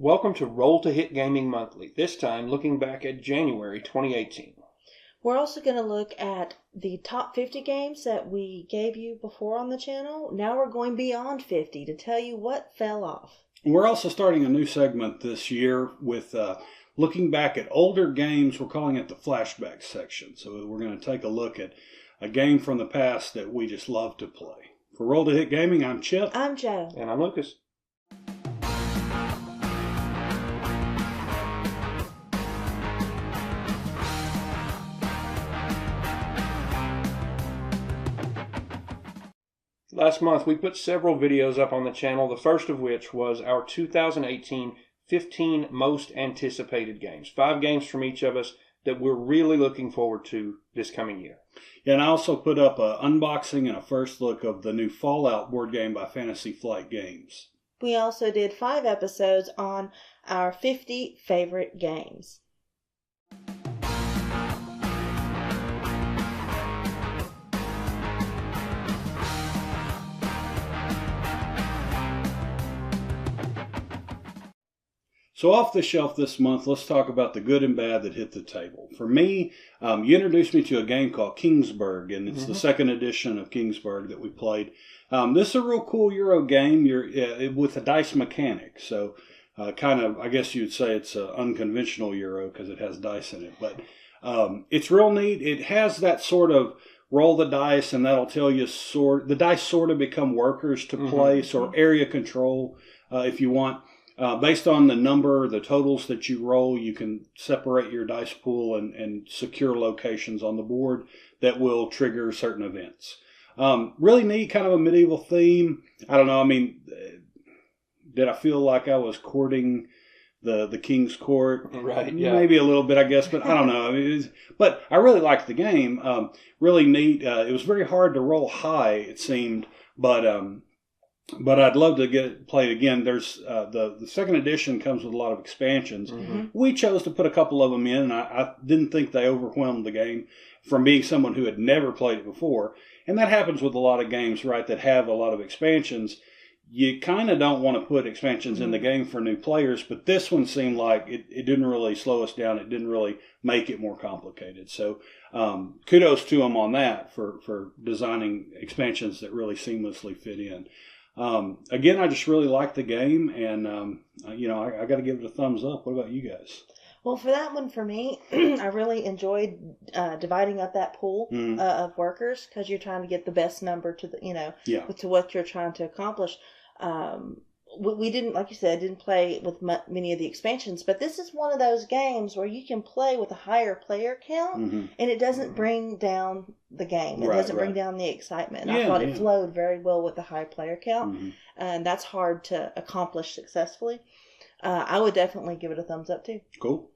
Welcome to Roll to Hit Gaming Monthly, this time looking back at January 2018. We're also going to look at the top 50 games that we gave you before on the channel. Now we're going beyond 50 to tell you what fell off. We're also starting a new segment this year with looking back at older games. We're calling it the Flashback section. So we're going to take a look at a game from the past that we just love to play. For Roll to Hit Gaming, I'm Chip. I'm Joe. And I'm Lucas. Last month, we put several videos up on the channel, the first of which was our 2018 15 most anticipated games. 5 games from each of us that we're really looking forward to this coming year. Yeah, and I also put up an unboxing and a first look of the new Fallout board game by Fantasy Flight Games. We also did 5 episodes on our 50 favorite games. So off the shelf this month, let's talk about the good and bad that hit the table. For me, you introduced me to a game called Kingsburg, and it's the second edition of Kingsburg that we played. This is a real cool Euro game with a dice mechanic. So kind of, I guess you'd say it's an unconventional Euro because it has dice in it. But it's real neat. It has that sort of roll the dice, and that'll tell you the dice sort of become workers to place or area control if you want. Based on the totals that you roll, you can separate your dice pool and secure locations on the board that will trigger certain events. Really neat, kind of a medieval theme. I don't know, I mean, did I feel like I was courting the King's Court? Right, yeah. Maybe a little bit, I guess, but I don't know. I mean, but I really liked the game. Really neat. It was very hard to roll high, it seemed, but I'd love to get it played again. There's the second edition comes with a lot of expansions. We chose to put a couple of them in, and I didn't think they overwhelmed the game from being someone who had never played it before. And that happens with a lot of games, right, that have a lot of expansions. You kind of don't want to put expansions in the game for new players, but this one seemed like it didn't really slow us down. It didn't really make it more complicated. So kudos to them on that for designing expansions that really seamlessly fit in. Again, I just really like the game, and I got to give it a thumbs up. What about you guys? Well, for that one, for me, I really enjoyed dividing up that pool of workers because you're trying to get the best number to to what you're trying to accomplish. We didn't, like you said, didn't play with many of the expansions, but this is one of those games where you can play with a higher player count, and it doesn't bring down the game. It doesn't bring down the excitement. I thought it flowed very well with the high player count, and that's hard to accomplish successfully. I would definitely give it a thumbs up, too. Cool.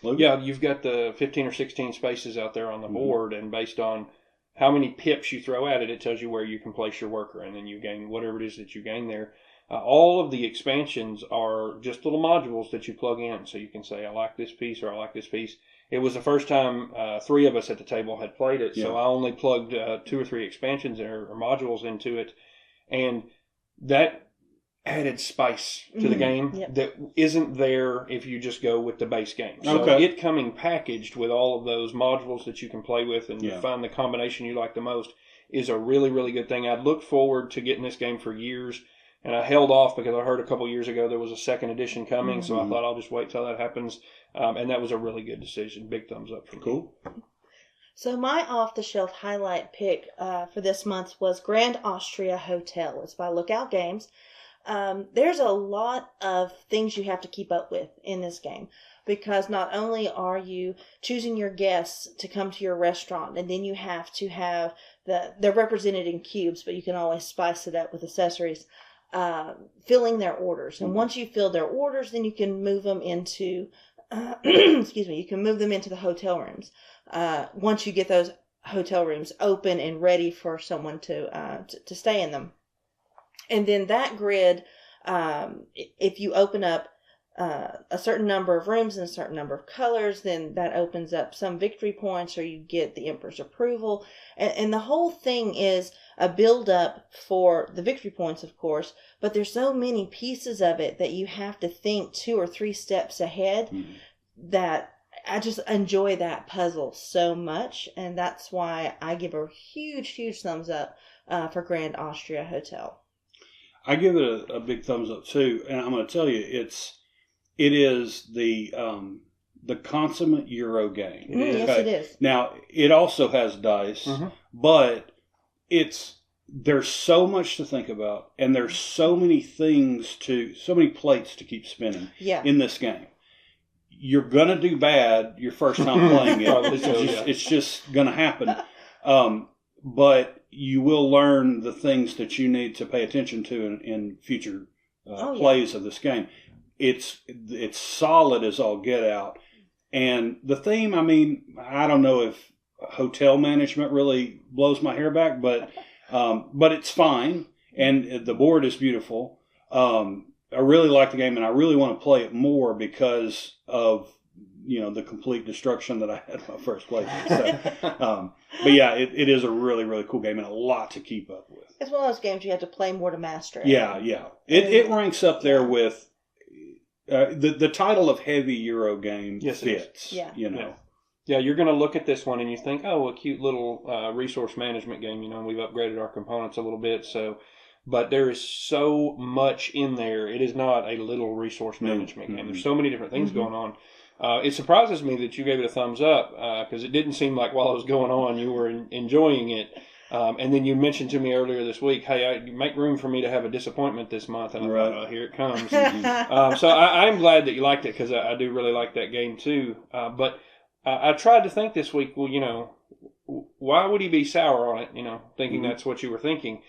Luke? Yeah, you've got the 15 or 16 spaces out there on the board, and based on how many pips you throw at it, it tells you where you can place your worker, and then you gain whatever it is that you gain there. All of the expansions are just little modules that you plug in. So you can say, I like this piece or I like this piece. It was the first time 3 of us at the table had played it. So I only plugged 2 or 3 expansions or modules into it. And that added spice to the game that isn't there if you just go with the base game. So it coming packaged with all of those modules that you can play with and you find the combination you like the most is a really, really good thing. I'd looked forward to getting this game for years. And I held off because I heard a couple years ago there was a second edition coming, so I thought I'll just wait till that happens. And that was a really good decision. Big thumbs up for me. Cool. So my off-the-shelf highlight pick for this month was Grand Austria Hotel. It's by Lookout Games. There's a lot of things you have to keep up with in this game because not only are you choosing your guests to come to your restaurant, and then you have to have they're represented in cubes, but you can always spice it up with accessories. Filling their orders, and once you fill their orders, then you can move them into you can move them into the hotel rooms. Once you get those hotel rooms open and ready for someone to stay in them, and then that grid, if you open up a certain number of rooms and a certain number of colors, then that opens up some victory points, or you get the Emperor's approval. And the whole thing is a build up for the victory points, of course, but there's so many pieces of it that you have to think 2 or 3 steps ahead that I just enjoy that puzzle so much. And that's why I give a huge thumbs up for Grand Austria Hotel. I give it a big thumbs up too, and I'm going to tell you, it is the consummate Euro game. Yes, it is. Now, it also has dice, but there's so much to think about, and there's so many plates to keep spinning in this game. You're going to do bad your first time playing it. It's just going to happen. But you will learn the things that you need to pay attention to in future plays of this game. It's solid as all get out. And the theme, I mean, I don't know if hotel management really blows my hair back, but it's fine. And the board is beautiful. I really like the game, and I really want to play it more because of, the complete destruction that I had in my first playthrough. So, but yeah, it is a really, really cool game and a lot to keep up with. It's one of those games you have to play more to master it. Yeah. It ranks up there with the title of heavy Euro game fits. Yeah. Yeah, you're going to look at this one and you think, oh, a cute little resource management game. We've upgraded our components a little bit, but there is so much in there. It is not a little resource management game. There's so many different things going on. It surprises me that you gave it a thumbs up because it didn't seem like while it was going on you were enjoying it. And then you mentioned to me earlier this week, hey, make room for me to have a disappointment this month. And I thought, oh, here it comes. So I'm glad that you liked it because I do really like that game too. But I tried to think this week, well, why would he be sour on it, thinking that's what you were thinking.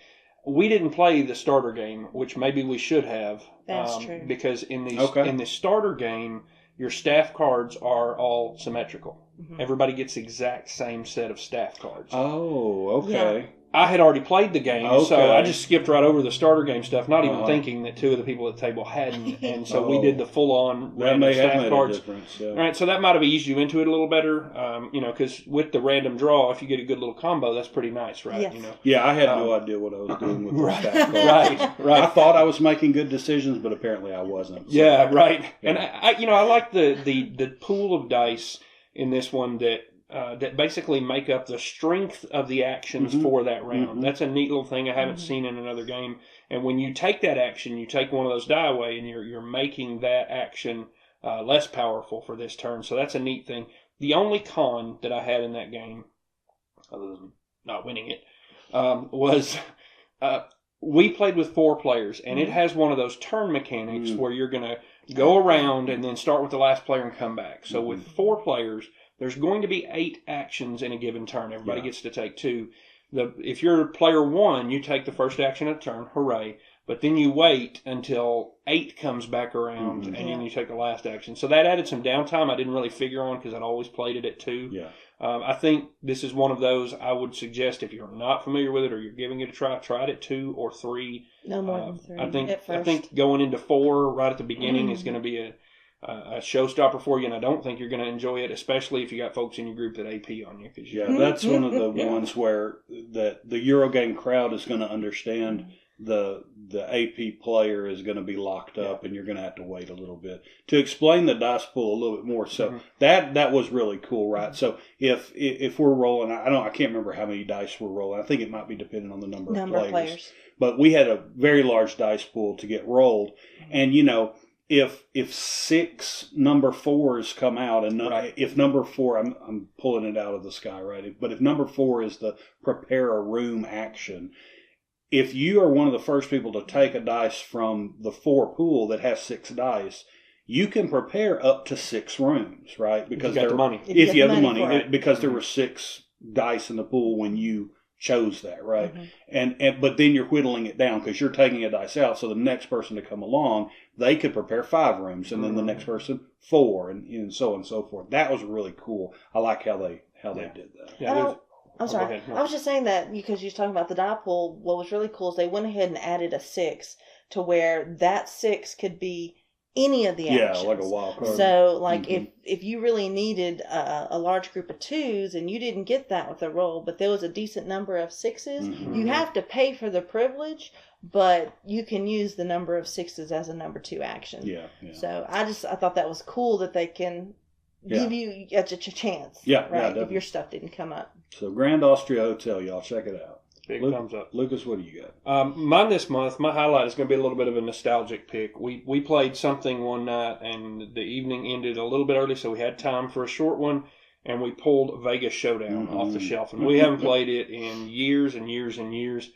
We didn't play the starter game, which maybe we should have. That's true. Because in the starter game, your staff cards are all symmetrical. Everybody gets the exact same set of staff cards. Oh, okay. Yeah. I had already played the game, so I just skipped right over the starter game stuff, not even thinking that 2 of the people at the table hadn't. And so we did the full-on random staff cards. Yeah. All right, so that might have eased you into it a little better, because with the random draw, if you get a good little combo, that's pretty nice, right? Yes. Yeah, I had no idea what I was doing with the staff cards. Right. I thought I was making good decisions, but apparently I wasn't. So. Yeah, right. Yeah. And I like the pool of dice in this one that basically make up the strength of the actions for that round. That's a neat little thing I haven't seen in another game. And when you take that action, you take one of those die away, and you're making that action less powerful for this turn. So that's a neat thing. The only con that I had in that game, other than not winning it, was we played with 4 players, and it has one of those turn mechanics where you're going to go around and then start with the last player and come back. So with 4 players, there's going to be 8 actions in a given turn. Everybody gets to take 2. If you're player 1, you take the first action of the turn, hooray. But then you wait until 8 comes back around, and then you take the last action. So that added some downtime I didn't really figure on because I'd always played it at 2. Yeah. I think this is one of those I would suggest if you're not familiar with it or you're giving it a try it at 2 or 3. No more than 3. I think going into 4 right at the beginning is going to be a showstopper for you, and I don't think you're going to enjoy it, especially if you got folks in your group that AP on you. That's one of the ones where the Eurogame crowd is going to understand the AP player is going to be locked up, and you're going to have to wait a little bit to explain the dice pool a little bit more. So that was really cool, right? So if we're rolling, I can't remember how many dice we're rolling. I think it might be depending on the number of players. But we had a very large dice pool to get rolled, and if 6 number 4s come out, and if number 4, I'm pulling it out of the sky, right? But if number 4 is the prepare a room action, if you are one of the first people to take a dice from the 4 pool that has 6 dice, you can prepare up to 6 rooms, right? Because you got the money. If you have the money, because there were 6 dice in the pool when you chose that, right? And but then you're whittling it down because you're taking a dice out, so the next person to come along, they could prepare 5 rooms, and then the next person 4, and so on and so forth. That was really cool. I like how they did that. Yeah, I'm sorry. I was just saying that because you were talking about the die pool. What was really cool is they went ahead and added a 6 to where that 6 could be any of the actions. Yeah, like a wild card. So, like, if you really needed a large group of 2s and you didn't get that with a roll, but there was a decent number of 6s, you have to pay for the privilege, but you can use the number of 6s as a number 2 action. Yeah. So I thought that was cool that they can give you a chance. Yeah, right. If your stuff didn't come up. So Grand Austria Hotel, y'all check it out. Big thumbs up. Lucas, what do you got? Mine this month, my highlight is going to be a little bit of a nostalgic pick. We played something one night, and the evening ended a little bit early, so we had time for a short one, and we pulled Vegas Showdown off the shelf. And we haven't played it in years and years and years,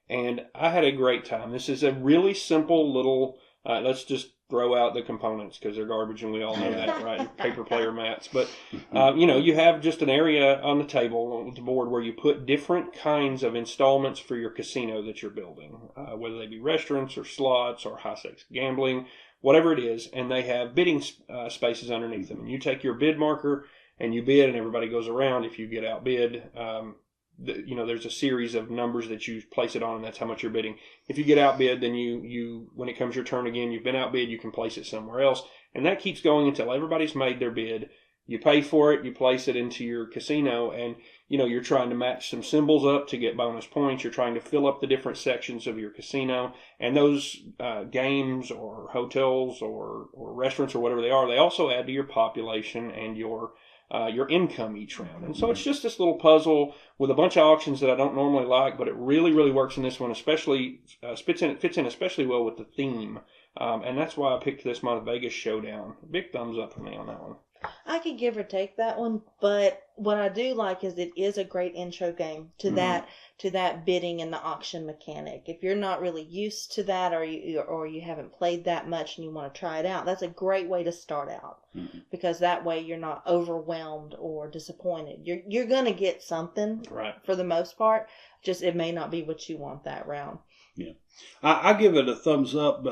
and I had a great time. This is a really simple little, let's just throw out the components because they're garbage and we all know that, right? Paper player mats. But, you have just an area on the table with the board where you put different kinds of installments for your casino that you're building, whether they be restaurants or slots or high-stakes gambling, whatever it is, and they have bidding spaces underneath them. And you take your bid marker and you bid and everybody goes around. If you get outbid, there's a series of numbers that you place it on, and that's how much you're bidding. If you get outbid, then you when it comes your turn again, you've been outbid, you can place it somewhere else, and that keeps going until everybody's made their bid. You pay for it, you place it into your casino, and you're trying to match some symbols up to get bonus points. You're trying to fill up the different sections of your casino, and those games or hotels or restaurants or whatever they are, they also add to your population and your income each round. And so it's just this little puzzle with a bunch of auctions that I don't normally like, but it really, really works in this one, especially fits in especially well with the theme. And that's why I picked this month, Vegas Showdown. Big thumbs up for me on that one. I could give or take that one, but what I do like is it is a great intro game to that bidding and the auction mechanic. If you're not really used to that, or you haven't played that much and you want to try it out, that's a great way to start out, because that way you're not overwhelmed or disappointed. You're going to get something, right, for the most part. Just it may not be what you want that round. Yeah, I give it a thumbs up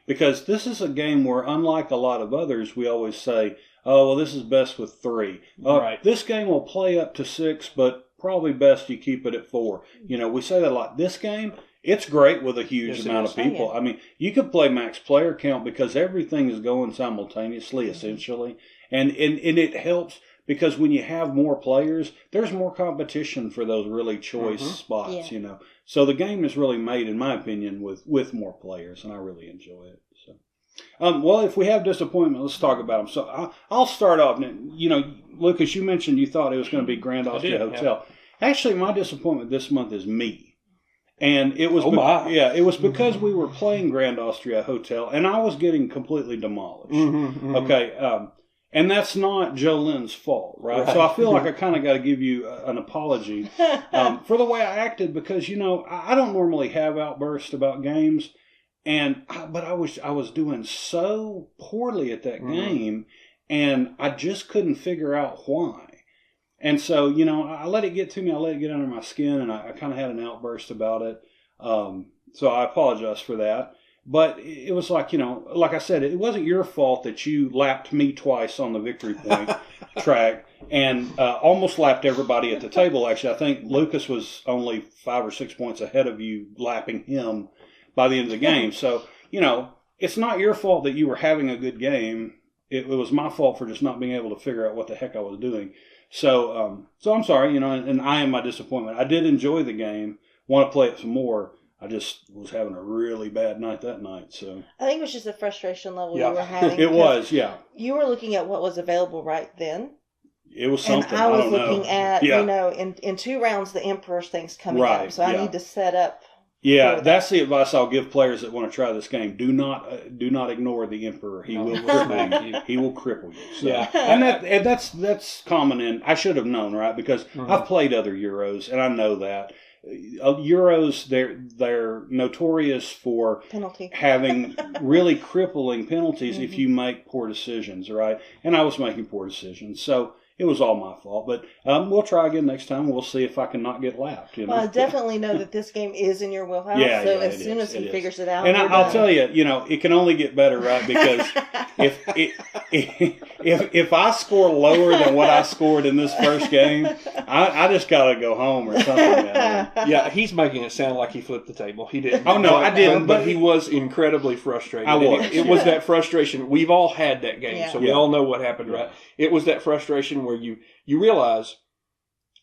because this is a game where, unlike a lot of others, we always say, oh, well, this is best with 3. Right. This game will play up to 6, but probably best you keep it at 4. We say that a lot. This game, it's great with a huge amount of people. Oh, yeah. I mean, you could play max player count because everything is going simultaneously, essentially. And it helps because when you have more players, there's more competition for those really choice spots, So the game is really made, in my opinion, with more players, and I really enjoy it. So. Well, if we have disappointment, let's talk about them. So I'll start off. Lucas, you mentioned you thought it was going to be Grand Austria Hotel. Yeah. Actually, my disappointment this month is me. And it was it was because we were playing Grand Austria Hotel, and I was getting completely demolished. Okay, and that's not Jolene's fault, right? So I feel like I kind of got to give you an apology for the way I acted because, I don't normally have outbursts about games. But I was doing so poorly at that game, and I just couldn't figure out why. And so, I let it get to me. I let it get under my skin, and I kind of had an outburst about it. So I apologize for that. But it was like, like I said, it wasn't your fault that you lapped me twice on the victory point track and almost lapped everybody at the table. Actually, I think Lucas was only 5 or 6 points ahead of you, lapping him by the end of the game. So, it's not your fault that you were having a good game. It was my fault for just not being able to figure out what the heck I was doing. So I'm sorry, and I am my disappointment. I did enjoy the game, want to play it some more. I just was having a really bad night that night. So I think it was just the frustration level you were having. It was, yeah. You were looking at what was available right then. It was something. And I was looking at, in 2 rounds, the Emperor's thing's coming up. So I need to set up. Yeah, that's the advice I'll give players that want to try this game. Do not ignore the Emperor. He will cripple you. He will cripple you. So, and that's common. And I should have known, right? Because I've played other Euros, and I know that Euros they're notorious for having really crippling penalties if you make poor decisions, right? And I was making poor decisions, so it was all my fault. But we'll try again next time. We'll see if I can not get lapped. You know? Well, I definitely know that this game is in your wheelhouse. Yeah, so yeah, as soon as he figures it out, and I'll tell you, it can only get better, right? Because if I score lower than what I scored in this first game, I just got to go home or something. Man. Yeah, he's making it sound like he flipped the table. He didn't. Oh no, I didn't. But he was incredibly frustrated. I was. It was that frustration. We've all had that game, so we Yeah. all know what happened, right? It was that frustration where you realize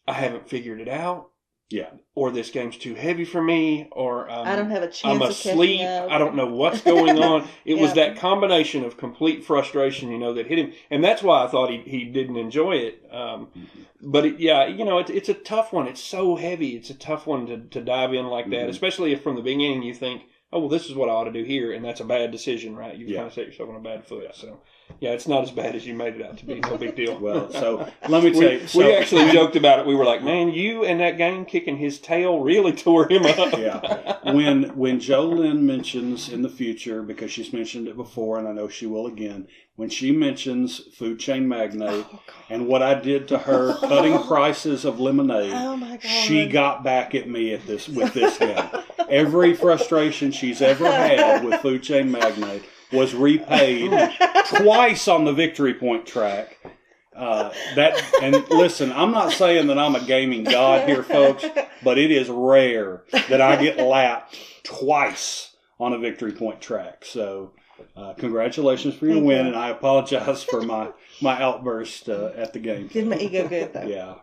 I haven't figured it out. Yeah. Or this game's too heavy for me, or I don't have a chance. I'm of asleep. catching up. I don't know what's going on. It was that combination of complete frustration, that hit him, and that's why I thought he didn't enjoy it. But it's a tough one. It's so heavy. It's a tough one to dive in like that, especially if from the beginning you think, oh, well, this is what I ought to do here, and that's a bad decision, right? You've kind of set yourself on a bad foot. So, yeah, it's not as bad as you made it out to be. No big deal. Well, so let me tell you. We actually joked about it. We were like, man, you and that game kicking his tail really tore him up. Yeah. When Jolynn mentions in the future, because she's mentioned it before, and I know she will again, when she mentions Food Chain Magnate and what I did to her cutting prices of lemonade, she got back at me with this game. Every frustration she's ever had with Food Chain Magnate was repaid twice on the Victory Point track. And listen, I'm not saying that I'm a gaming god here, folks, but it is rare that I get lapped twice on a Victory Point track. So, congratulations for your win, and I apologize for my outburst at the game. Did my ego good though? Yeah.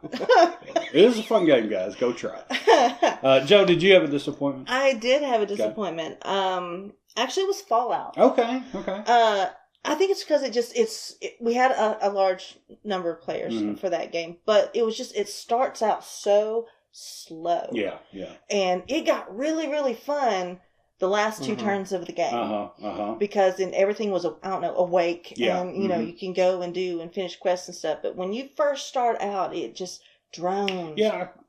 It is a fun game, guys. Go try it. Joe, did you have a disappointment? I did have a disappointment. Actually, it was Fallout. Okay. I think it's because we had a large number of players for that game, but it starts out so slow. Yeah. And it got really, really fun the last two turns of the game. Because then everything was, awake. Yeah. And, you can go and do and finish quests and stuff. But when you first start out, it just drones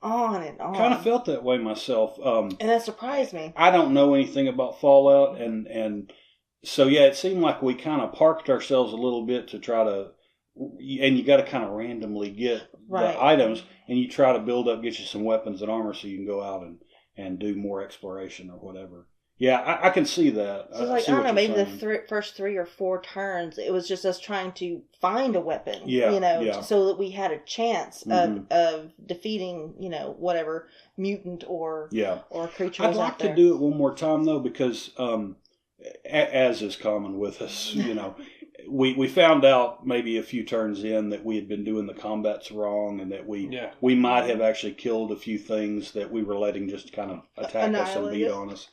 on and on. I kind of felt that way myself. And that surprised me. I don't know anything about Fallout, and so, it seemed like we kind of parked ourselves a little bit to try to, and you got to kind of randomly get the items, and you try to build up, get you some weapons and armor so you can go out and do more exploration or whatever. Yeah, I can see that. So I don't know, maybe the first 3 or 4 turns, it was just us trying to find a weapon, so that we had a chance of defeating, whatever mutant or creature was I'd like out there. to do it one more time, though, because as is common with us, we found out maybe a few turns in that we had been doing the combats wrong, and that we might have actually killed a few things that we were letting just kind of attack us and beat on us.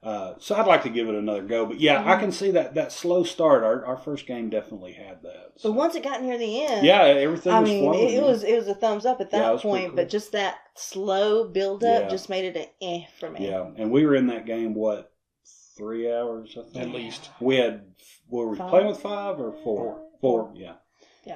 So I'd like to give it another go, but I can see that slow start. Our first game definitely had that. So. But once it got near the end, everything was flowing. it was a thumbs up at that point. Cool. But just that slow build up just made it an for me. Yeah, and we were in that game 3 hours, I think. At least. Were we playing with 5 or 4? 4, yeah.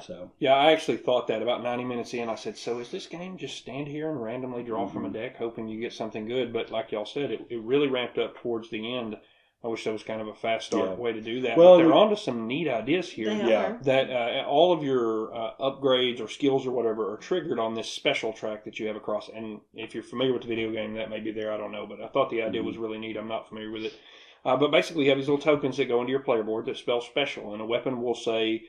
So. Yeah, I actually thought that about 90 minutes in. I said, so is this game just stand here and randomly draw from a deck, hoping you get something good? But like y'all said, it really ramped up towards the end. I wish that was kind of a fast start way to do that. Well, but they're onto some neat ideas here. That all of your upgrades or skills or whatever are triggered on this special track that you have across. And if you're familiar with the video game, that may be there. I don't know. But I thought the idea was really neat. I'm not familiar with it. But basically, you have these little tokens that go into your player board that spell special. And a weapon will say,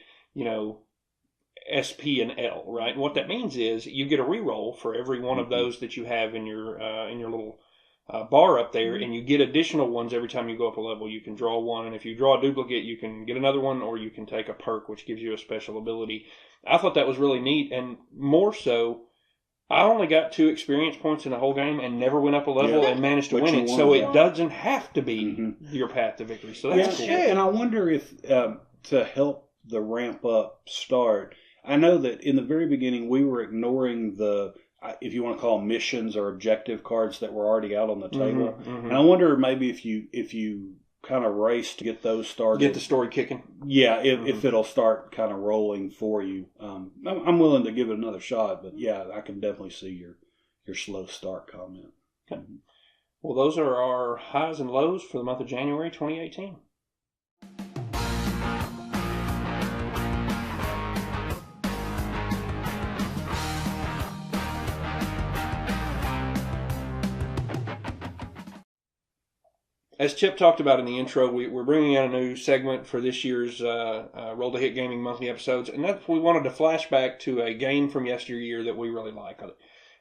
SP and L, right? And what that means is you get a reroll for every one of those that you have in your little bar up there, and you get additional ones every time you go up a level. You can draw one, and if you draw a duplicate, you can get another one, or you can take a perk, which gives you a special ability. I thought that was really neat, and more so, I only got 2 experience points in the whole game and never went up a level and managed to win it, so it doesn't have to be your path to victory. So that's cool. And I wonder if, to help the ramp up start, I know that in the very beginning we were ignoring the, if you want to call them missions or objective cards that were already out on the table. And I wonder maybe if you kind of race to get those started. Get the story kicking. Yeah, if it'll start kind of rolling for you. I'm willing to give it another shot, but I can definitely see your slow start comment. Okay. Well, those are our highs and lows for the month of January 2018. as Chip talked about in the intro, we're bringing out a new segment for this year's Roll to Hit Gaming monthly episodes, and that's we wanted to flash back to a game from yesteryear that we really like.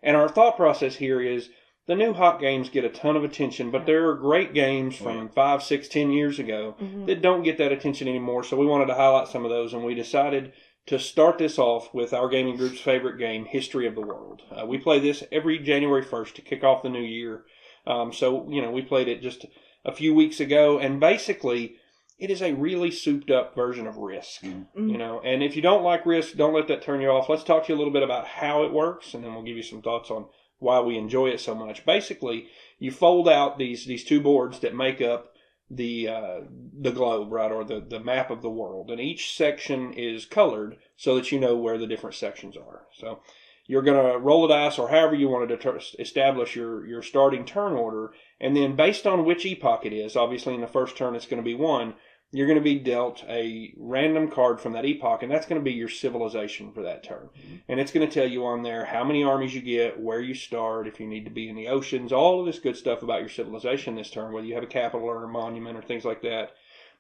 And our thought process here is the new hot games get a ton of attention, but there are great games from 5, 6, 10 years ago that don't get that attention anymore. So we wanted to highlight some of those, and we decided to start this off with our gaming group's favorite game, History of the World. We play this every January 1st to kick off the new year. So, we played it just a few weeks ago, and basically it is a really souped up version of Risk. And if you don't like Risk, don't let that turn you off. Let's talk to you a little bit about how it works, and then we'll give you some thoughts on why we enjoy it so much. Basically, you fold out these two boards that make up the globe, right, or the map of the world, and each section is colored so that you know where the different sections are. So you're going to roll a dice, or however you want to establish your starting turn order, and then based on which epoch it is, obviously in the first turn it's going to be 1, you're going to be dealt a random card from that epoch, and that's going to be your civilization for that turn. And it's going to tell you on there how many armies you get, where you start, if you need to be in the oceans, all of this good stuff about your civilization this turn, whether you have a capital or a monument or things like that.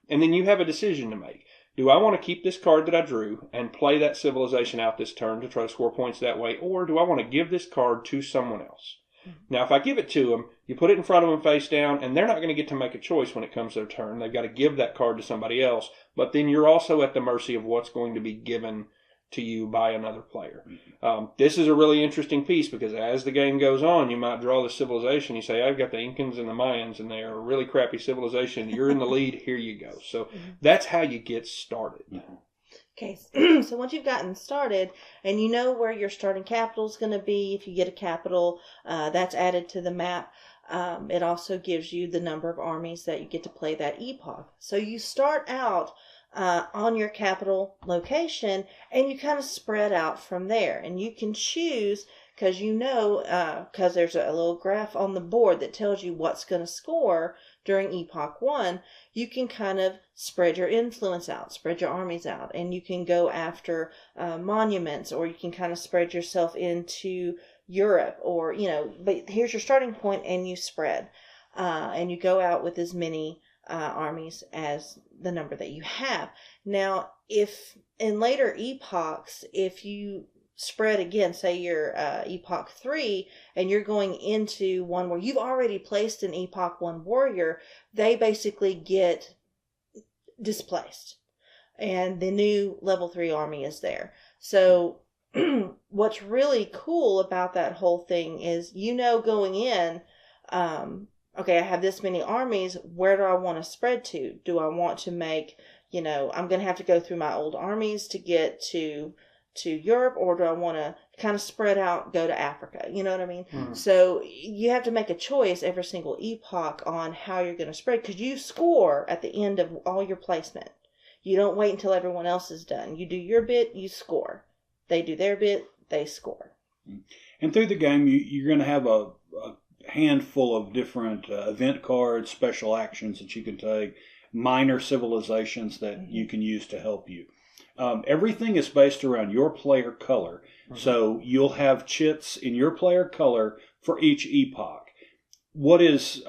And then you have a decision to make. Do I want to keep this card that I drew and play that civilization out this turn to try to score points that way, or do I want to give this card to someone else? Now, if I give it to them, you put it in front of them face down, and they're not going to get to make a choice when it comes to their turn. They've got to give that card to somebody else, but then you're also at the mercy of what's going to be given to you by another player. This is a really interesting piece because as the game goes on, you might draw the civilization. You say, I've got the Incans and the Mayans, and they are a really crappy civilization. You're in the lead. Here you go. So that's how you get started. Okay, so once you've gotten started and you know where your starting capital is going to be, if you get a capital, that's added to the map. It also gives you the number of armies that you get to play that epoch. So you start out on your capital location and you kind of spread out from there. And you can choose, because because there's a little graph on the board that tells you what's going to score during Epoch 1, you can kind of spread your influence out, spread your armies out, and you can go after monuments, or you can kind of spread yourself into Europe, or, but here's your starting point, and you spread. And you go out with as many armies as the number that you have. Now, if in later epochs, if you spread again, say you're Epoch 3, and you're going into one where you've already placed an Epoch 1 warrior, they basically get displaced. And the new level 3 army is there. So what's really cool about that whole thing is, going in, okay, I have this many armies, where do I want to spread to? Do I want to make, I'm going to have to go through my old armies to get to Europe, or do I want to kind of spread out, go to Africa? You know what I mean? So you have to make a choice every single epoch on how you're going to spread, because you score at the end of all your placement. You don't wait until everyone else is done. You do your bit, you score. They do their bit, they score. And through the game, you're going to have a handful of different event cards, special actions that you can take, minor civilizations that you can use to help you. Everything is based around your player color. So you'll have chits in your player color for each epoch. What is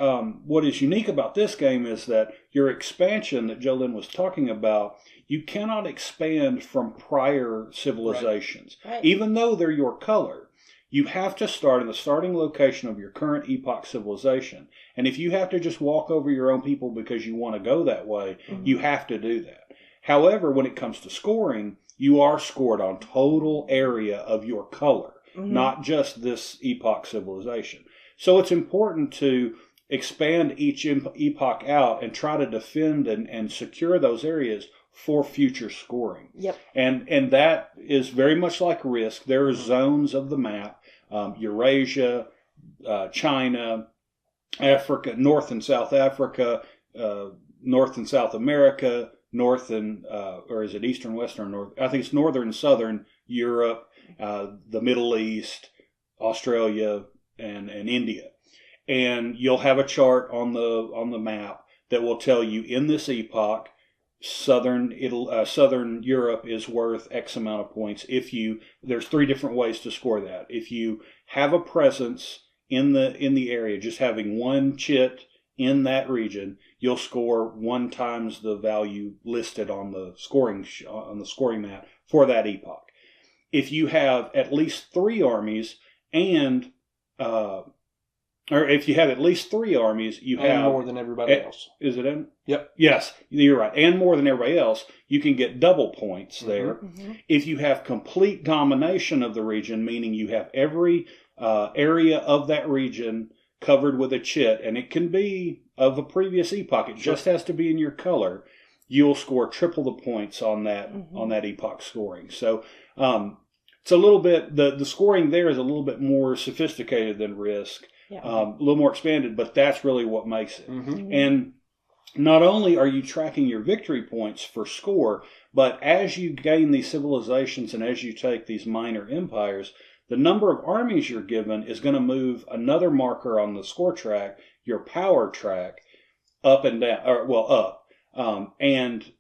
unique about this game is that your expansion that Jolyn was talking about, you cannot expand from prior civilizations. Right. Even though they're your color, you have to start in the starting location of your current epoch civilization. And if you have to just walk over your own people because you want to go that way, you have to do that. However, when it comes to scoring, you are scored on total area of your color, not just this epoch civilization. So it's important to expand each epoch out and try to defend and secure those areas for future scoring. Yep. And that is very much like Risk. There are zones of the map, Eurasia, China, Africa, North and South Africa, North and South America, North and, or is it Eastern, Western, North? I think it's Northern and Southern Europe, the Middle East, Australia, and India. And you'll have a chart on the map that will tell you in this epoch, Southern Europe is worth X amount of points. There's 3 different ways to score that. If you have a presence in the area, just having one chit in that region, you'll score 1 times the value listed on the scoring map for that epoch. If you have at least 3 armies and or if you have at least 3 armies, you and have more than everybody else. Is it in? Yep. Yes, you're right. And more than everybody else, you can get double points there. Mm-hmm. If you have complete domination of the region, meaning you have every area of that region covered with a chit, and it can be of a previous epoch. It just has to be in your color. You'll score triple the points on that epoch scoring. So it's a little bit the scoring there is a little bit more sophisticated than Risk. Yeah. A little more expanded, but that's really what makes it. Mm-hmm. And not only are you tracking your victory points for score, but as you gain these civilizations and as you take these minor empires, the number of armies you're given is going to move another marker on the score track, your power track, up and down, up. And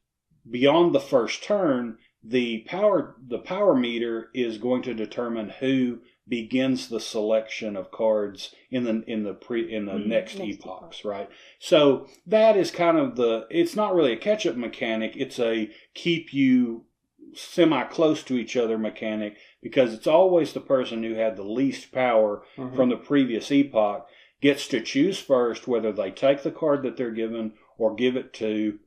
beyond the first turn, the power meter is going to determine who begins the selection of cards in the next epochs, right? So that is kind of it's not really a catch-up mechanic, it's a keep you semi-close to each other mechanic, because it's always the person who had the least power from the previous epoch gets to choose first whether they take the card that they're given or give it to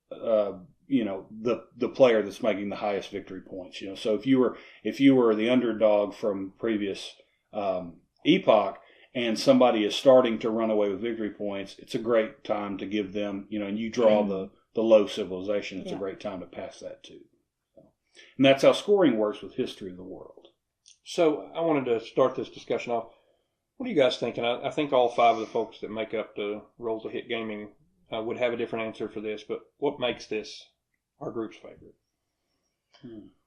the player that's making the highest victory points. So if you were the underdog from previous epoch and somebody is starting to run away with victory points, it's a great time to give them, and you draw the low civilization. It's a great time to pass that too. And that's how scoring works with History of the World. So I wanted to start this discussion off. What are you guys thinking? I think all 5 of the folks that make up the Roll to Hit Gaming would have a different answer for this, but what makes this our group's favorite?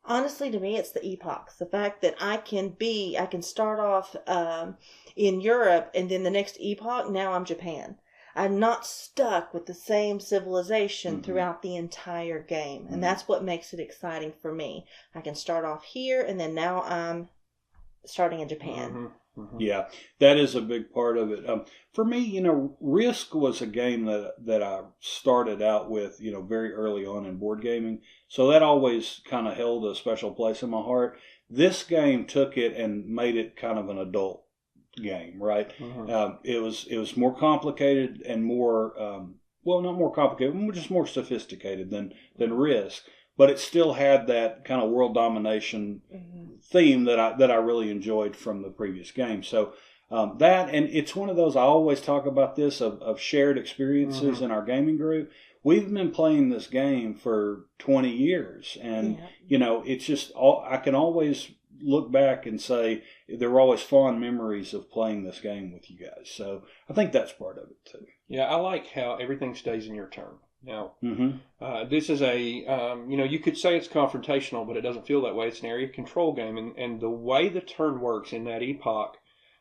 Honestly, to me, it's the epochs. The fact that I can start off in Europe, and then the next epoch, now I'm Japan. I'm not stuck with the same civilization throughout the entire game. And that's what makes it exciting for me. I can start off here, and then now I'm starting in Japan. Yeah, that is a big part of it. For me, Risk was a game that I started out with, very early on in board gaming. So that always kind of held a special place in my heart. This game took it and made it kind of an adult game, right? It was more complicated and more, not more complicated, just more sophisticated than Risk. But it still had that kind of world domination theme that I really enjoyed from the previous game. So and it's one of those, I always talk about this, of shared experiences in our gaming group. We've been playing this game for 20 years. And, it's just, I can always look back and say there were always fond memories of playing this game with you guys. So I think that's part of it too. Yeah, I like how everything stays in your turn. Now, this is you could say it's confrontational, but it doesn't feel that way. It's an area control game. And the way the turn works in that epoch,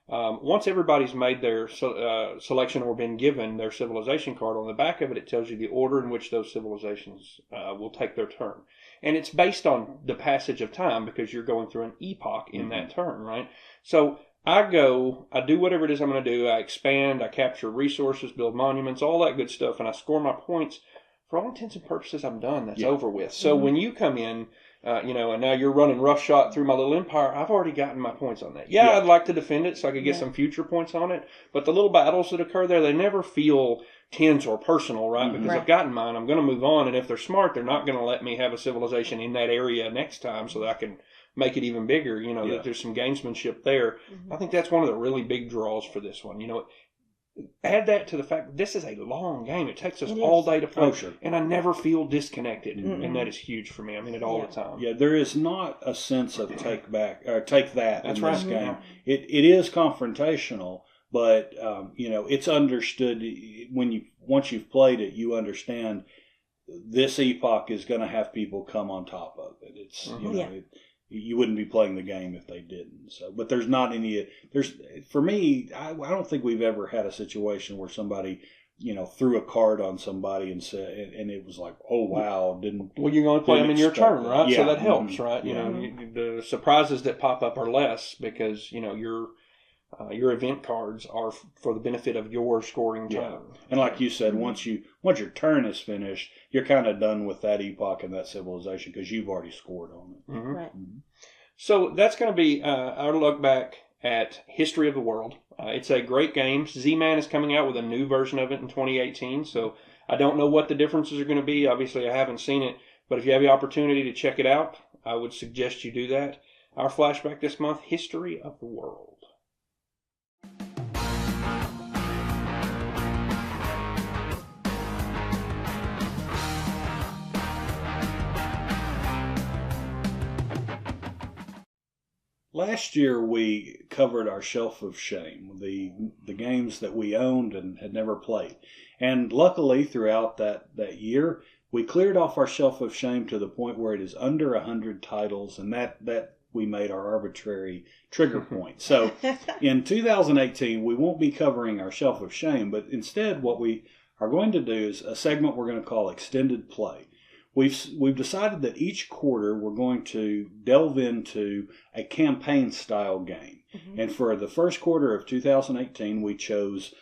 once everybody's made their selection or been given their civilization card, on the back of it, it tells you the order in which those civilizations will take their turn. And it's based on the passage of time because you're going through an epoch in that turn, right? So I do whatever it is I'm going to do. I expand, I capture resources, build monuments, all that good stuff, and I score my points. For all intents and purposes, I'm done. That's over with. So when you come in, and now you're running roughshod through my little empire, I've already gotten my points on that. Yeah, I'd like to defend it so I could get some future points on it. But the little battles that occur there, they never feel tense or personal, right? Because I've gotten mine. I'm going to move on. And if they're smart, they're not going to let me have a civilization in that area next time so that I can make it even bigger. That there's some gamesmanship there. I think that's one of the really big draws for this one. Add that to the fact that this is a long game. It takes us all day to play. And I never feel disconnected. And that is huge for me. I mean it all the time. Yeah, there is not a sense of take that in this game. It is confrontational, but it's understood once you've played it, you understand this epoch is going to have people come on top of it. It's you wouldn't be playing the game if they didn't. So, but there's not any. For me, I don't think we've ever had a situation where somebody, threw a card on somebody and said, and it was like, oh wow, didn't. Well, you're going to play them in your turn, right? Yeah. So that helps, right? The surprises that pop up are less because you're Your event cards are for the benefit of your scoring turn. Yeah. And like you said, once your turn is finished, you're kind of done with that epoch and that civilization because you've already scored on it. Mm-hmm. Right. Mm-hmm. So that's going to be our look back at History of the World. It's a great game. Z-Man is coming out with a new version of it in 2018, so I don't know what the differences are going to be. Obviously, I haven't seen it, but if you have the opportunity to check it out, I would suggest you do that. Our flashback this month, History of the World. Last year we covered our Shelf of Shame, the games that we owned and had never played. And luckily throughout that year, we cleared off our Shelf of Shame to the point where it is under 100 titles, and that we made our arbitrary trigger point. So in 2018, we won't be covering our Shelf of Shame, but instead what we are going to do is a segment we're going to call Extended Play. We've decided that each quarter we're going to delve into a campaign-style game. Mm-hmm. And for the first quarter of 2018, we chose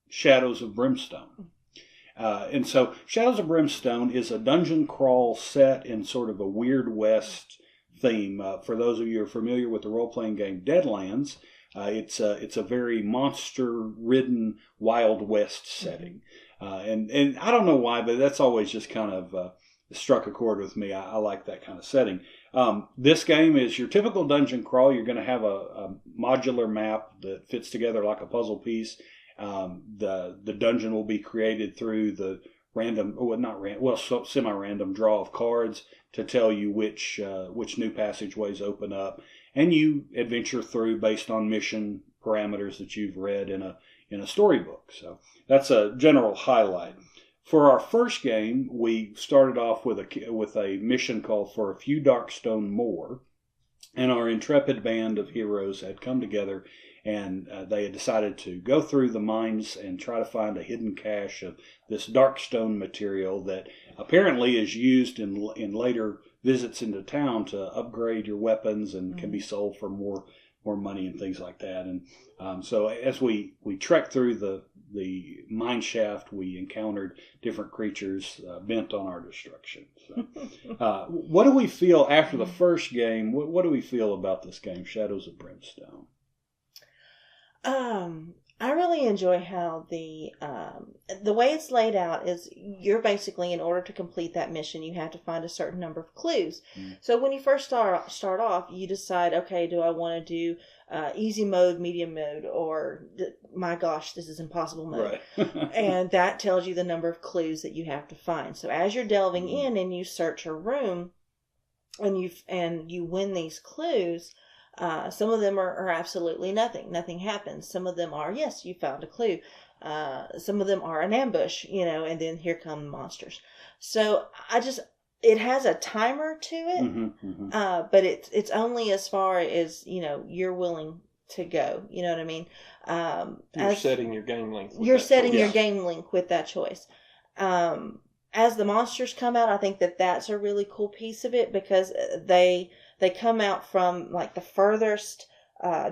Shadows of Brimstone. And so Shadows of Brimstone is a dungeon crawl set in sort of a Weird West theme. For those of you who are familiar with the role-playing game Deadlands, it's a very monster-ridden Wild West setting. And I don't know why, but that's always just kind of struck a chord with me. I like that kind of setting. This game is your typical dungeon crawl. You're going to have a modular map that fits together like a puzzle piece. The dungeon will be created through the semi-random draw of cards to tell you which new passageways open up, and you adventure through based on mission parameters that you've read in a storybook. So that's a general highlight. For our first game, we started off with a mission called For a Few Darkstone More, and our intrepid band of heroes had come together, and they had decided to go through the mines and try to find a hidden cache of this darkstone material that apparently is used in later visits into town to upgrade your weapons and can be sold for more money and things like that. And so as we trekked through the mine shaft, we encountered different creatures bent on our destruction. So, what do we feel after the first game? What do we feel about this game, Shadows of Brimstone? I really enjoy how the way it's laid out is you're basically, in order to complete that mission, you have to find a certain number of clues. So when you first start off, you decide, okay, do I want to do easy mode, medium mode, or my gosh, this is impossible mode. Right. And that tells you the number of clues that you have to find. So as you're delving in and you search a room and you win these clues, some of them are absolutely nothing. Nothing happens. Some of them are, yes, you found a clue. Some of them are an ambush, and then here come the monsters. So it has a timer to it, but it's only as far as, you're willing to go. You know what I mean? You're setting your game link. You're setting your game link with that choice. As the monsters come out, I think that's a really cool piece of it, because they come out from like the furthest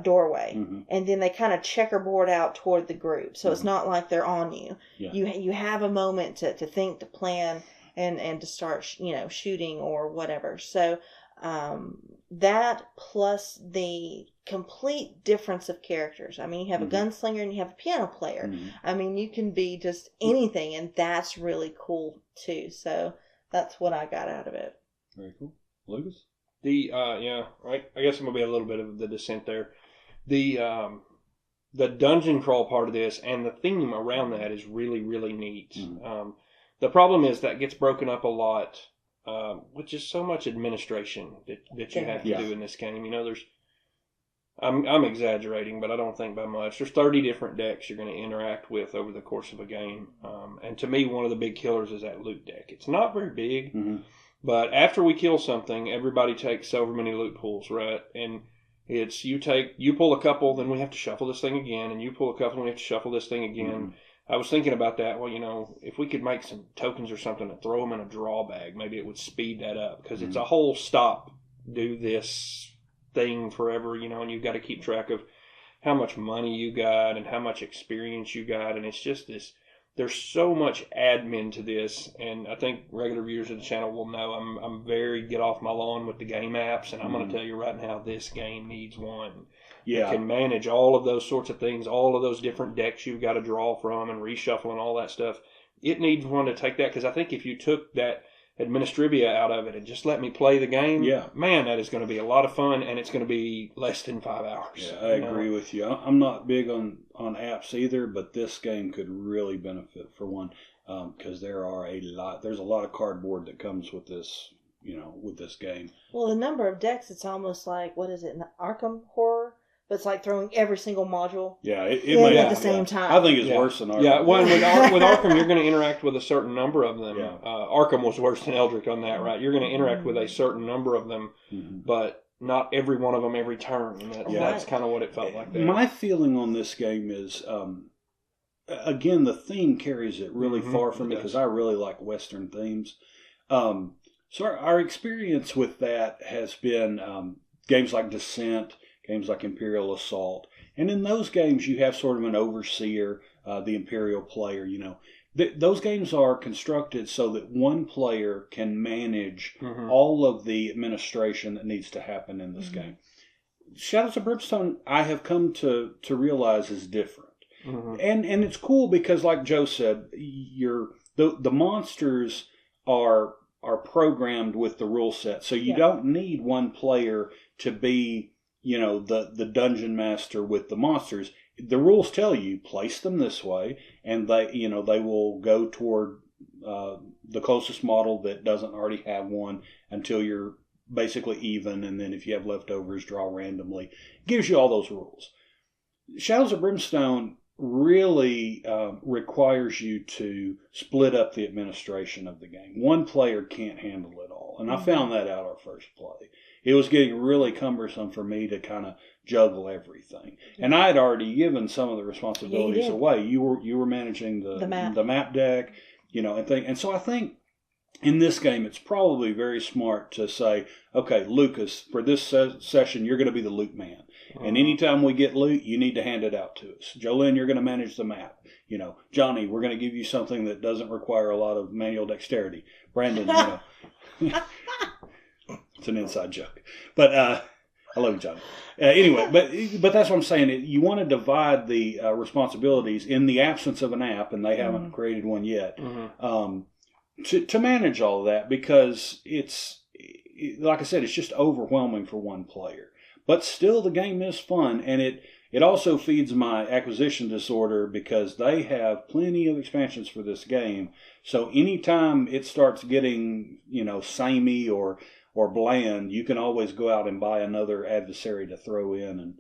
doorway, and then they kind of checkerboard out toward the group. So it's not like they're on you. Yeah. You have a moment to think, to plan, and to start shooting or whatever. So that plus the complete difference of characters. I mean, you have a gunslinger and you have a piano player. I mean, you can be just anything, and that's really cool too. So that's what I got out of it. Very cool. Lucas? I guess I'm gonna be a little bit of the dissent there. The dungeon crawl part of this and the theme around that is really, really neat. The problem is that gets broken up a lot, which is so much administration that you have to do in this game. I'm exaggerating, but I don't think by much. There's 30 different decks you're going to interact with over the course of a game, and to me, one of the big killers is that loot deck. It's not very big. But after we kill something, everybody takes however many loot pools, right? And it's you pull a couple, then we have to shuffle this thing again, and you pull a couple, and we have to shuffle this thing again. I was thinking about that. Well, if we could make some tokens or something and throw them in a draw bag, maybe it would speed that up, because it's a whole stop, do this, thing forever, and you've got to keep track of how much money you got and how much experience you got, and it's just this. There's so much admin to this, and I think regular viewers of the channel will know I'm very get off my lawn with the game apps, and I'm going to tell you right now, this game needs one. Yeah. It can manage all of those sorts of things, all of those different decks you've got to draw from and reshuffle and all that stuff. It needs one to take that, because I think if you took that administrivia out of it and just let me play the game, man, that is going to be a lot of fun, and it's going to be less than 5 hours. Yeah, I agree with you. I'm not big on apps either, but this game could really benefit for one, because there's a lot of cardboard that comes with this, with this game. Well, the number of decks, it's almost like, what is it, an Arkham Horror? But it's like throwing every single module at the same time. I think it's worse than Arkham. Yeah, well, with Arkham, you're going to interact with a certain number of them. Yeah. Arkham was worse than Eldritch on that, right? You're going to interact with a certain number of them, but not every one of them every turn. That's kind of what it felt like there. My feeling on this game is, again, the theme carries it really far for me, because I really like Western themes. So our experience with that has been games like Descent, games like Imperial Assault. And in those games, you have sort of an overseer, the Imperial player, Those games are constructed so that one player can manage all of the administration that needs to happen in this game. Shadows of Brimstone, I have come to realize, is different. And it's cool because, like Joe said, the monsters are programmed with the rule set. So you don't need one player to be the dungeon master with the monsters. The rules tell you place them this way, and they will go toward the closest model that doesn't already have one until you're basically even, and then if you have leftovers, draw randomly. It gives you all those rules. Shadows of Brimstone really requires you to split up the administration of the game. One player can't handle it all, and I found that out our first play. It was getting really cumbersome for me to kind of juggle everything. And I had already given some of the responsibilities away. You were managing the map deck, and so I think in this game it's probably very smart to say, okay, Lucas, for this session you're going to be the loot man. And anytime we get loot, you need to hand it out to us. Jolene, you're going to manage the map. Johnny, we're going to give you something that doesn't require a lot of manual dexterity. Brandon, it's an inside joke, but I love you, Johnny. Anyway, but that's what I'm saying. You want to divide the responsibilities in the absence of an app, and they haven't created one yet, to manage all of that, because it's, like I said, it's just overwhelming for one player. But still, the game is fun, and it also feeds my acquisition disorder, because they have plenty of expansions for this game. So anytime it starts getting, samey or bland, you can always go out and buy another adversary to throw in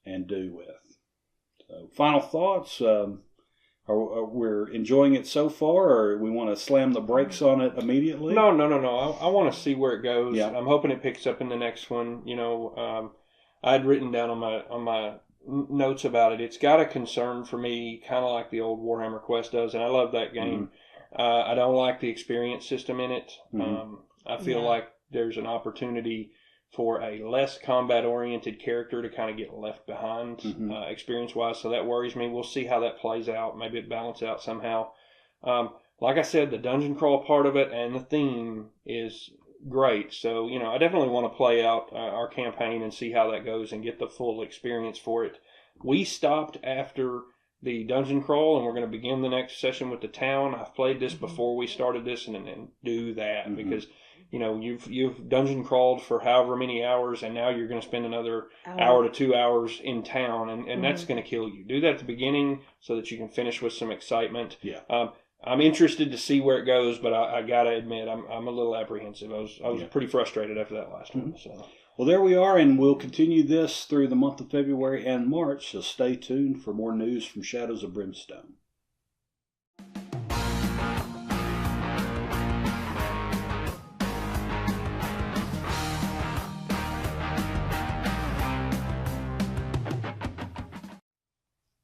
and do with. So, final thoughts? We're enjoying it so far, or we want to slam the brakes on it immediately? No. I want to see where it goes. Yeah. I'm hoping it picks up in the next one. I'd written down on my notes about it. It's got a concern for me, kind of like the old Warhammer Quest does, and I love that game. I don't like the experience system in it. I feel like there's an opportunity for a less combat-oriented character to kind of get left behind experience-wise, so that worries me. We'll see how that plays out. Maybe it balances out somehow. Like I said, the dungeon crawl part of it and the theme is great. So, I definitely want to play out our campaign and see how that goes and get the full experience for it. We stopped after the dungeon crawl, and we're going to begin the next session with the town. I've played this before we started this, and do that because you've dungeon crawled for however many hours, and now you're going to spend another hour to 2 hours in town, and that's going to kill you. Do that at the beginning so that you can finish with some excitement. I'm interested to see where it goes, but I got to admit I'm a little apprehensive. I was pretty frustrated after that last one. So. Well, there we are, and we'll continue this through the month of February and March, so stay tuned for more news from Shadows of Brimstone.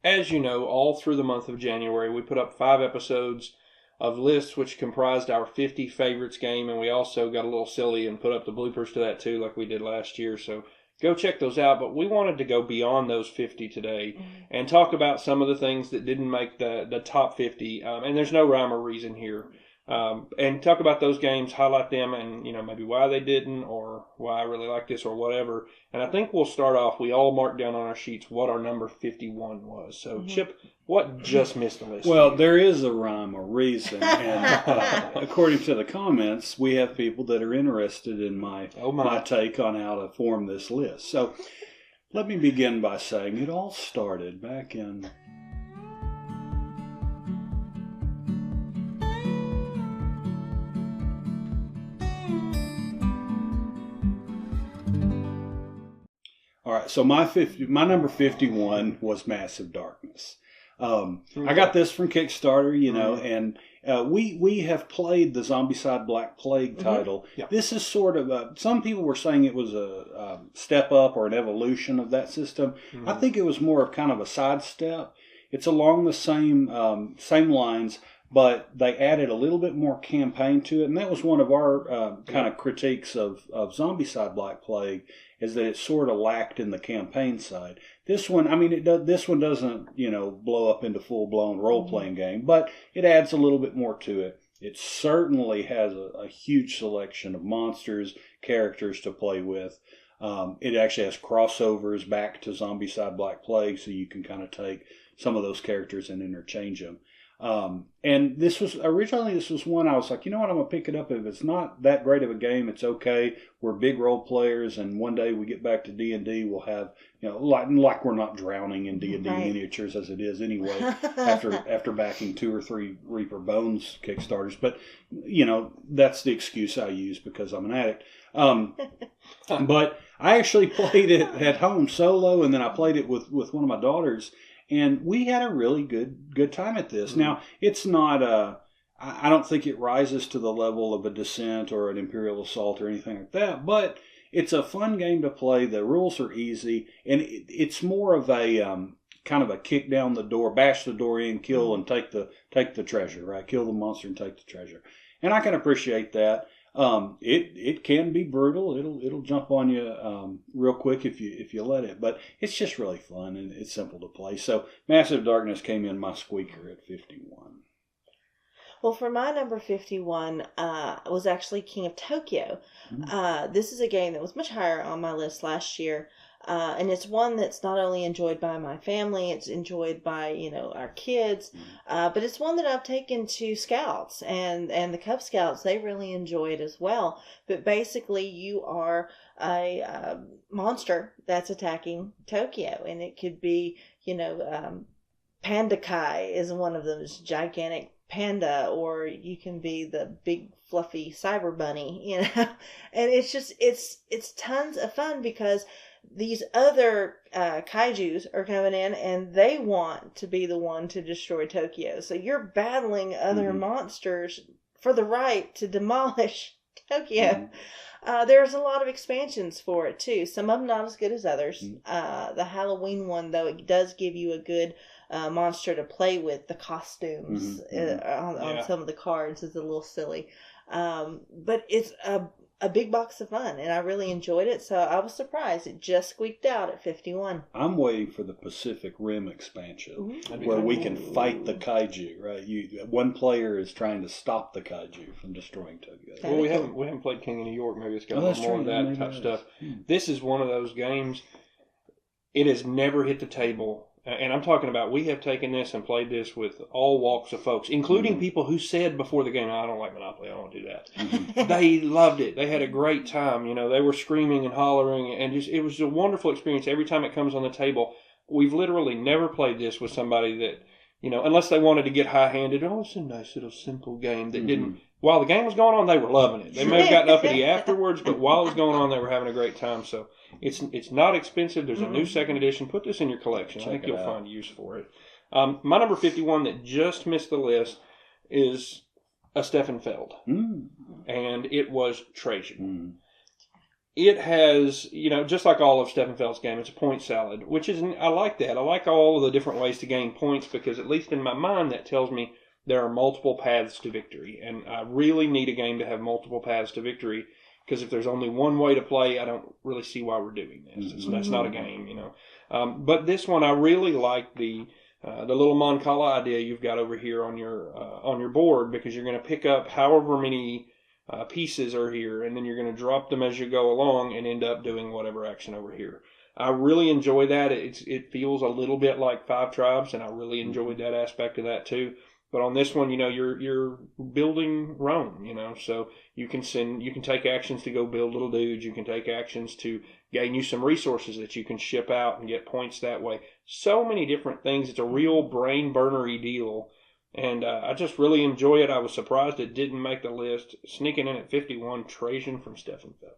As you know, all through the month of January, we put up 5 episodes of lists which comprised our 50 favorites game, and we also got a little silly and put up the bloopers to that too, like we did last year. So go check those out. But we wanted to go beyond those 50 today and talk about some of the things that didn't make the top 50. And there's no rhyme or reason here. And talk about those games, highlight them, and maybe why they didn't, or why I really like this, or whatever. And I think we'll start off. We all marked down on our sheets what our number 51 was. So, Chip, what just missed the list? Well, there is a rhyme or reason, and according to the comments, we have people that are interested in my take on how to form this list. So, let me begin by saying it all started back in. All right, so my number 51 was Massive Darkness. I got this from Kickstarter, and we have played the Zombicide Black Plague title. Yeah. This is sort of some people were saying it was a step up or an evolution of that system. I think it was more of kind of a sidestep. It's along the same lines, but they added a little bit more campaign to it, and that was one of our kind of critiques of Zombicide Black Plague, is that it sort of lacked in the campaign side. This one, this one doesn't, blow up into full-blown role-playing game, but it adds a little bit more to it. It certainly has a huge selection of monsters, characters to play with. It actually has crossovers back to Zombicide Black Plague, so you can kind of take some of those characters and interchange them. And this was one I was like, you know what, I'm going to pick it up. If it's not that great of a game, it's okay. We're big role players, and one day we get back to D&D, we'll have, like we're not drowning in D&D miniatures as it is anyway, after backing 2 or 3 Reaper Bones Kickstarters. But, that's the excuse I use because I'm an addict. But I actually played it at home solo, and then I played it with one of my daughters. And we had a really good time at this. Now, it's not I don't think it rises to the level of a Descent or an Imperial Assault or anything like that, but it's a fun game to play. The rules are easy, and it's more of a kind of a kick down the door, bash the door in, kill and take the treasure, right? Kill the monster and take the treasure. And I can appreciate that. It can be brutal. It'll jump on you real quick if you let it, but it's just really fun and it's simple to play. So Massive Darkness came in my squeaker at 51. Well, for my number 51 was actually King of Tokyo. This is a game that was much higher on my list last year. And it's one that's not only enjoyed by my family, it's enjoyed by, our kids, but it's one that I've taken to Scouts and the Cub Scouts. They really enjoy it as well. But basically you are a monster that's attacking Tokyo, and it could be, Panda Kai is one of them, this gigantic panda, or you can be the big fluffy cyber bunny, and it's just, it's tons of fun because these other kaijus are coming in and they want to be the one to destroy Tokyo. So you're battling other monsters for the right to demolish Tokyo. There's a lot of expansions for it too. Some of them not as good as others. The Halloween one, though, it does give you a good monster to play with. The costumes on some of the cards is a little silly. But it's a big box of fun, and I really enjoyed it, so I was surprised. It just squeaked out at 51. I'm waiting for the Pacific Rim expansion, where we can fight the kaiju, right? One player is trying to stop the kaiju from destroying Tokyo. Well, we haven't played King of New York. Maybe it's got a little more of that type stuff. This is one of those games, it has never hit the table. And I'm talking about, we have taken this and played this with all walks of folks, including people who said before the game, I don't like Monopoly, I don't want to do that. They loved it. They had a great time. They were screaming and hollering, and it was a wonderful experience every time it comes on the table. We've literally never played this with somebody that, unless they wanted to get high-handed, it's a nice little simple game that didn't, while the game was going on, they were loving it. They may have gotten uppity afterwards, but while it was going on, they were having a great time. So it's not expensive. There's a new second edition. Put this in your collection. I think you'll find use for it. My number 51 that just missed the list is a Steffenfeld. And it was Trajan. It has, just like all of Steffenfeld's game, it's a point salad, which is, I like that. I like all of the different ways to gain points because, at least in my mind, that tells me there are multiple paths to victory. And I really need a game to have multiple paths to victory. Because if there's only one way to play, I don't really see why we're doing this. That's not a game, you know. But this one, I really like the little Mancala idea you've got over here on your board, because you're going to pick up however many pieces are here, and then you're going to drop them as you go along and end up doing whatever action over here. I really enjoy that. It feels a little bit like Five Tribes, and I really enjoyed that aspect of that too. But on this one, you know, you're building Rome, you know, so you can take actions to go build little dudes. You can take actions to gain you some resources that you can ship out and get points that way. So many different things. It's a real brain burnery deal. And I just really enjoy it. I was surprised it didn't make the list. Sneaking in at 51, Trajan from Steffenfeld.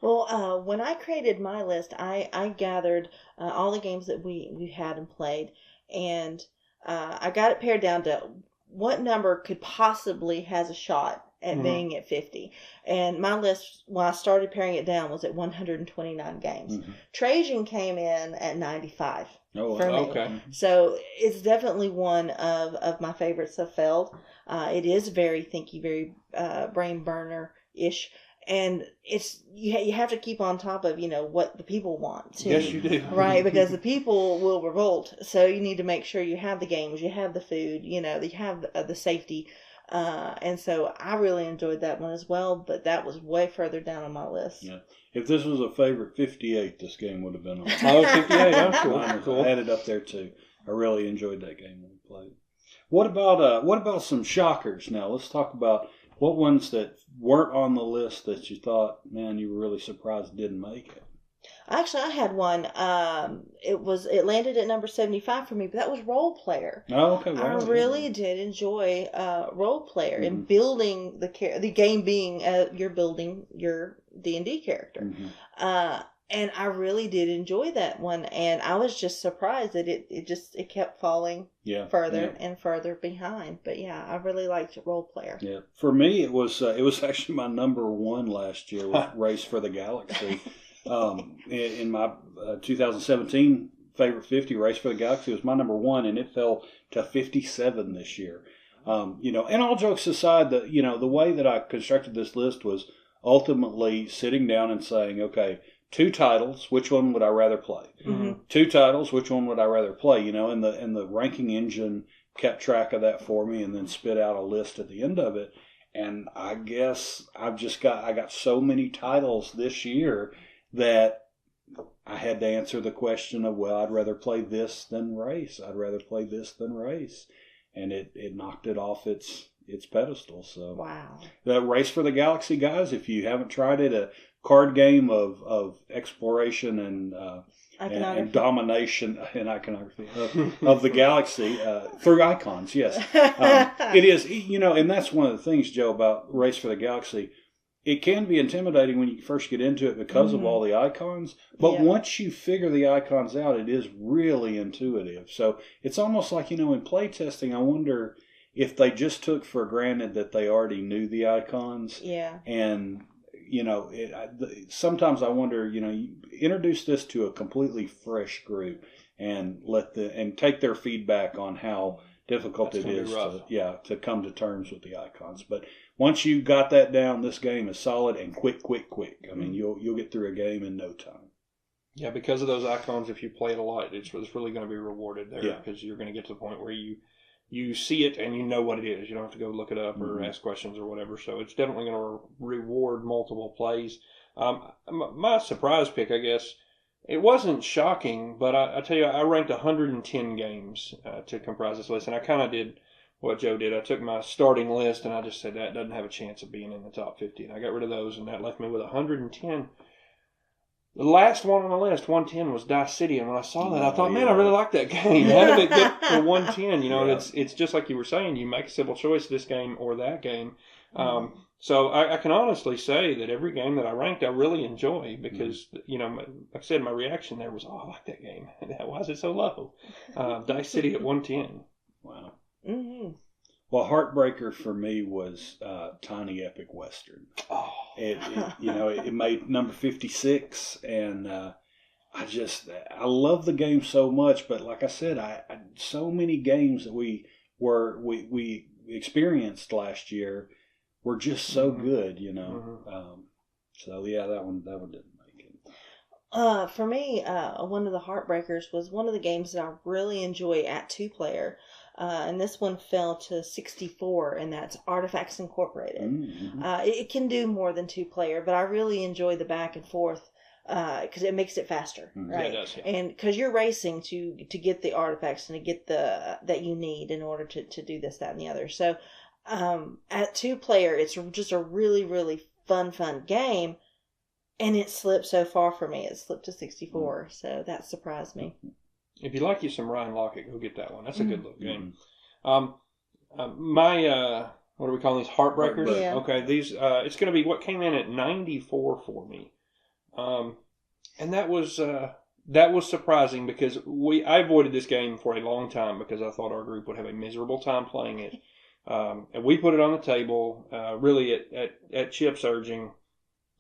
Well, when I created my list, I gathered all the games that we had and played, and I got it pared down to what number could possibly has a shot at being at 50. And my list, when I started paring it down, was at 129 games. Trajan came in at 95 for me. Okay. So it's definitely one of my favorites of Feld. It is very thinky, very brain burner-ish. And it's you have to keep on top of, you know, what the people want too. Yes, you do. Right, because the people will revolt. So you need to make sure you have the games, you have the food, you know, you have the safety. And so I really enjoyed that one as well, but that was way further down on my list. Yeah. If this was a favorite 58, this game would have been on. Oh, 58, I'm cool. I had it up there too. I really enjoyed that game when we played. What about some shockers now? Let's talk about what ones that weren't on the list that you thought, man, you were really surprised didn't make it. Actually, I had one. It landed at number 75 for me, but that was Role Player. Oh, okay. Wow. I really did enjoy Role Player and building the game being you're building your D&D character. And I really did enjoy that one, and I was just surprised that it kept falling further and further behind. But yeah, I really liked Role Player. Yeah, for me it was actually my number one last year with Race for the Galaxy. In my 2017 favorite 50, Race for the Galaxy was my number one, and it fell to 57 this year. You know, and all jokes aside, the way that I constructed this list was ultimately sitting down and saying, okay, 2 titles, which one would I rather play? 2 titles, which one would I rather play? You know, and the ranking engine kept track of that for me, and then spit out a list at the end of it. And I guess I got so many titles this year that I had to answer the question of, well, I'd rather play this than Race. I'd rather play this than Race, and it knocked it off its pedestal. So wow, the Race for the Galaxy, guys, if you haven't tried it, a card game of exploration and domination and iconography of the galaxy through icons. Yes, it is. You know, and that's one of the things, Joe, about Race for the Galaxy. It can be intimidating when you first get into it because of all the icons, but once you figure the icons out, it is really intuitive. So it's almost like, you know, in playtesting, I wonder if they just took for granted that they already knew the icons. Yeah. And you know, sometimes I wonder, you know, you introduce this to a completely fresh group and take their feedback on how difficult it is to come to terms with the icons. But once you got that down, this game is solid and quick. I mean, you'll get through a game in no time. Yeah, because of those icons, if you play it a lot, it's really going to be rewarded there, because you're going to get to the point where you see it and you know what it is. You don't have to go look it up or ask questions or whatever. So it's definitely going to reward multiple plays. My surprise pick, I guess, it wasn't shocking, but I tell you, I ranked 110 games to comprise this list, and I kind of did what Joe did. I took my starting list and I just said that doesn't have a chance of being in the top 50, and I got rid of those, and that left me with 110. The last one on the list, 110, was Dice City, and when I saw that, I thought, man, I really like that game. How did it get to 110? You know, it's just like you were saying, you make a simple choice, this game or that game. So I can honestly say that every game that I ranked, I really enjoy, because, you know, like I said, my reaction there was, I like that game. Why is it so low? Dice City at 110. Wow. Mm-hmm. Well, heartbreaker for me was Tiny Epic Western. Oh. It made number 56, and I love the game so much. But like I said, I so many games that we experienced last year were just so good, you know. So yeah, that one didn't make it. For me, one of the heartbreakers was one of the games that I really enjoy at 2-player. And this one fell to 64, and that's Artifacts Incorporated. Mm-hmm. It can do more than 2-player, but I really enjoy the back and forth because it makes it faster, right? Yeah, it does, yeah. And because you're racing to get the artifacts and to get the that you need in order to do this, that, and the other. So at 2-player, it's just a really, really fun game. And it slipped so far for me. It slipped to 64, so that surprised me. If you like you some Ryan Lockett, go get that one. That's a good little game. Mm-hmm. My what do we call these? Heartbreakers? Yeah. Okay, these it's going to be what came in at 94 for me. And that was surprising because I avoided this game for a long time because I thought our group would have a miserable time playing it. And we put it on the table, really at Chip's urging,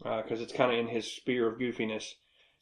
because it's kind of in his sphere of goofiness.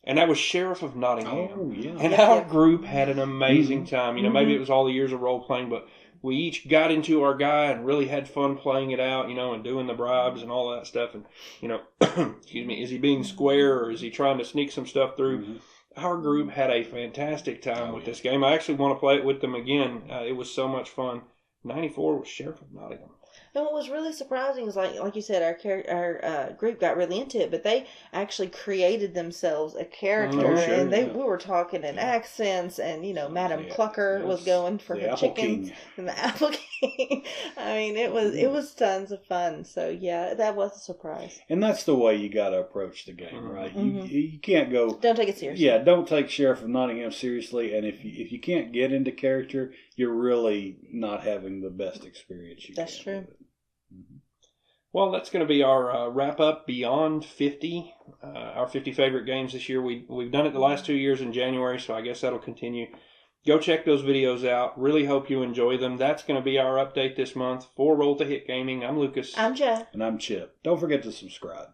And that was Sheriff of Nottingham. Oh, yeah. And our group had an amazing time. You know, maybe Mm-hmm. it was all the years of role playing, but we each got into our guy and really had fun playing it out, you know, and doing the bribes and all that stuff. And, you know, excuse me, is he being square or is he trying to sneak some stuff through? Mm-hmm. Our group had a fantastic time with this game. I actually want to play it with them again. It was so much fun. 94 was Sheriff of Nottingham. And what was really surprising is, like you said, our group got really into it, but they actually created themselves a character, Oh, sure, and yeah. we were talking in accents, and Madam Yeah, Clucker was going for the her Apple chickens King. and the Apple King. I mean, it was tons of fun. So yeah, that was a surprise. And that's the way you got to approach the game, right? Mm-hmm. You can't go. Don't take it seriously. Yeah, don't take Sheriff of Nottingham seriously. And if you can't get into character, you're really not having the best experience you That's can. true. With it. Mm-hmm. Well, that's going to be our wrap up beyond 50, our 50 favorite games this year. We've done it the last 2 years in January, so I guess that'll continue. Go check those videos out. Really hope you enjoy them. That's going to be our update this month for Roll to Hit Gaming. I'm Lucas. I'm Joe. And I'm Chip. Don't forget to subscribe.